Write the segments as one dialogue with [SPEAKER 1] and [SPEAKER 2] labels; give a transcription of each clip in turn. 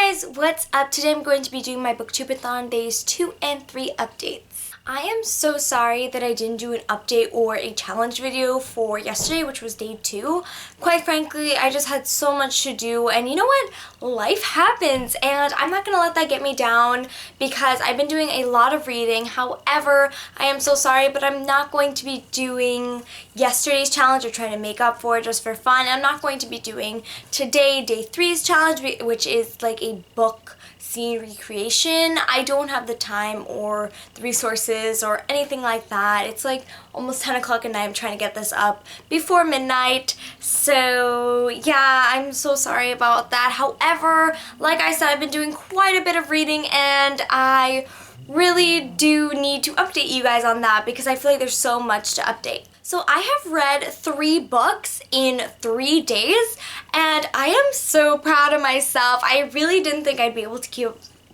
[SPEAKER 1] guys, what's up? Today I'm going to be doing my Booktubeathon days 2 and 3 updates. I am so sorry that I didn't do an update or a challenge video for yesterday, which was day 2. Quite frankly, I just had so much to do, and you know what? Life happens, and I'm not gonna let that get me down because I've been doing a lot of reading. However, I am so sorry, but I'm not going to be doing yesterday's challenge or trying to make up for it just for fun. I'm not going to be doing today, day 3's challenge, which is like a book scene recreation. I don't have the time or the resources or anything like that. It's like almost 10 o'clock at night. I'm trying to get this up before midnight. So yeah, I'm so sorry about that. However, like I said, I've been doing quite a bit of reading, and I really do need to update you guys on that because I feel like there's so much to update. So I have read 3 books in 3 days, and I am so proud of myself. I really didn't think I'd be able to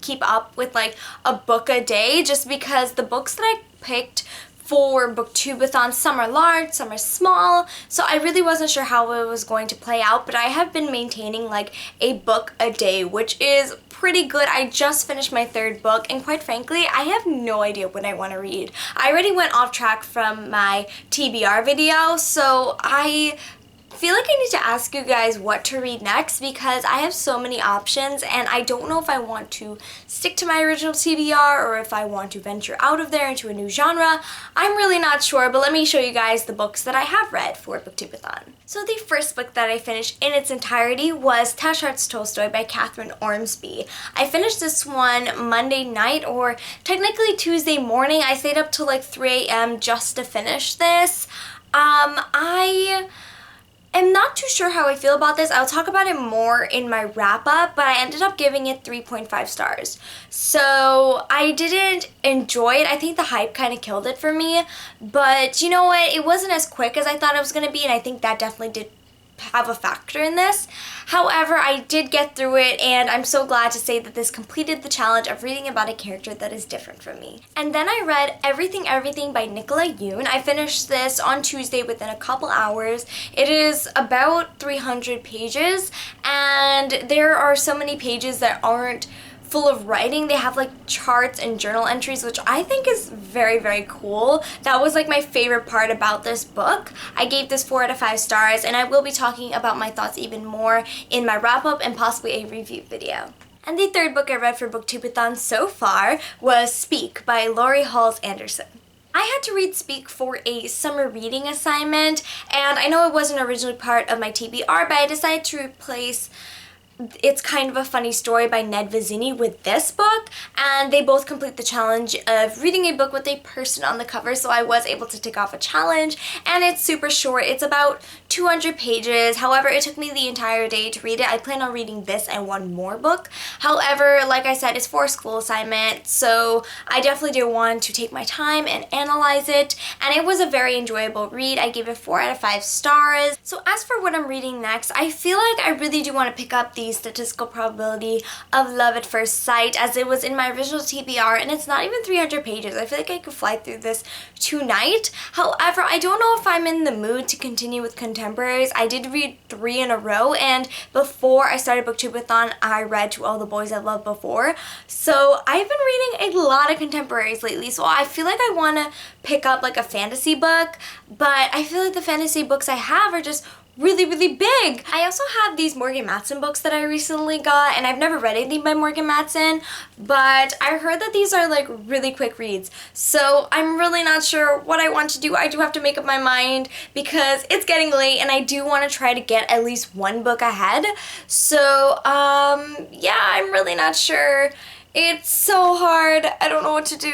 [SPEAKER 1] keep up with like a book a day, just because the books that I picked for Booktubeathon, some are large, some are small, so I really wasn't sure how it was going to play out, but I have been maintaining like a book a day, which is pretty good. I just finished my 3rd book, and quite frankly, I have no idea what I want to read. I already went off track from my TBR video, so I feel like I need to ask you guys what to read next because I have so many options, and I don't know if I want to stick to my original TBR or if I want to venture out of there into a new genre. I'm really not sure, but let me show you guys the books that I have read for Booktubeathon. So the first book that I finished in its entirety was Tasha Tolstoy by Catherine Ormsby. I finished this one Monday night, or technically Tuesday morning. I stayed up till like 3 a.m. just to finish this. I'm not too sure how I feel about this. I'll talk about it more in my wrap-up, but I ended up giving it 3.5 stars. So I didn't enjoy it. I think the hype kind of killed it for me, but you know what? It wasn't as quick as I thought it was going to be, and I think that definitely did have a factor in this. However, I did get through it, and I'm so glad to say that this completed the challenge of reading about a character that is different from me. And then I read Everything by Nicola Yoon. I finished this on Tuesday within a couple hours. It is about 300 pages, and there are so many pages that aren't full of writing. They have like charts and journal entries, which I think is very, very cool. That was like my favorite part about this book. I gave this 4 out of 5 stars, and I will be talking about my thoughts even more in my wrap-up and possibly a review video. And the 3rd book I read for Booktubeathon so far was Speak by Laurie Halse Anderson. I had to read Speak for a summer reading assignment, and I know it wasn't originally part of my TBR, but I decided to replace It's Kind of a Funny Story by Ned Vizzini with this book, and they both complete the challenge of reading a book with a person on the cover, so I was able to tick off a challenge, and it's super short. It's about 200 pages. However, it took me the entire day to read it. I plan on reading this and one more book. However, like I said, it's for a school assignment, so I definitely do want to take my time and analyze it, and it was a very enjoyable read. I gave it 4 out of 5 stars. So as for what I'm reading next, I feel like I really do want to pick up the Statistical Probability of Love at First Sight, as it was in my original TBR, and it's not even 300 pages. I feel like I could fly through this tonight. However, I don't know if I'm in the mood to continue with contemporaries. I did read 3 in a row, and before I started Booktubeathon, I read To All the Boys I've Loved Before. So I've been reading a lot of contemporaries lately, so I feel like I want to pick up like a fantasy book, but I feel like the fantasy books I have are just really, really big. I also have these Morgan Matson books that I recently got, and I've never read anything by Morgan Matson, but I heard that these are like really quick reads. So I'm really not sure what I want to do. I do have to make up my mind because it's getting late, and I do want to try to get at least 1 book ahead. So yeah, I'm really not sure. It's so hard. I don't know what to do.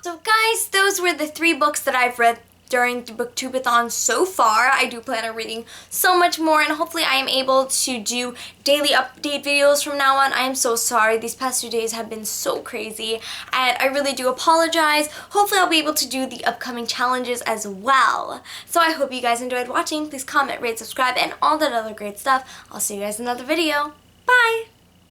[SPEAKER 1] So guys, those were the 3 books that I've read during the Booktubeathon so far. I do plan on reading so much more, and hopefully I am able to do daily update videos from now on. I am so sorry. These past 2 days have been so crazy, and I really do apologize. Hopefully I'll be able to do the upcoming challenges as well. So I hope you guys enjoyed watching. Please comment, rate, subscribe, and all that other great stuff. I'll see you guys in another video. Bye!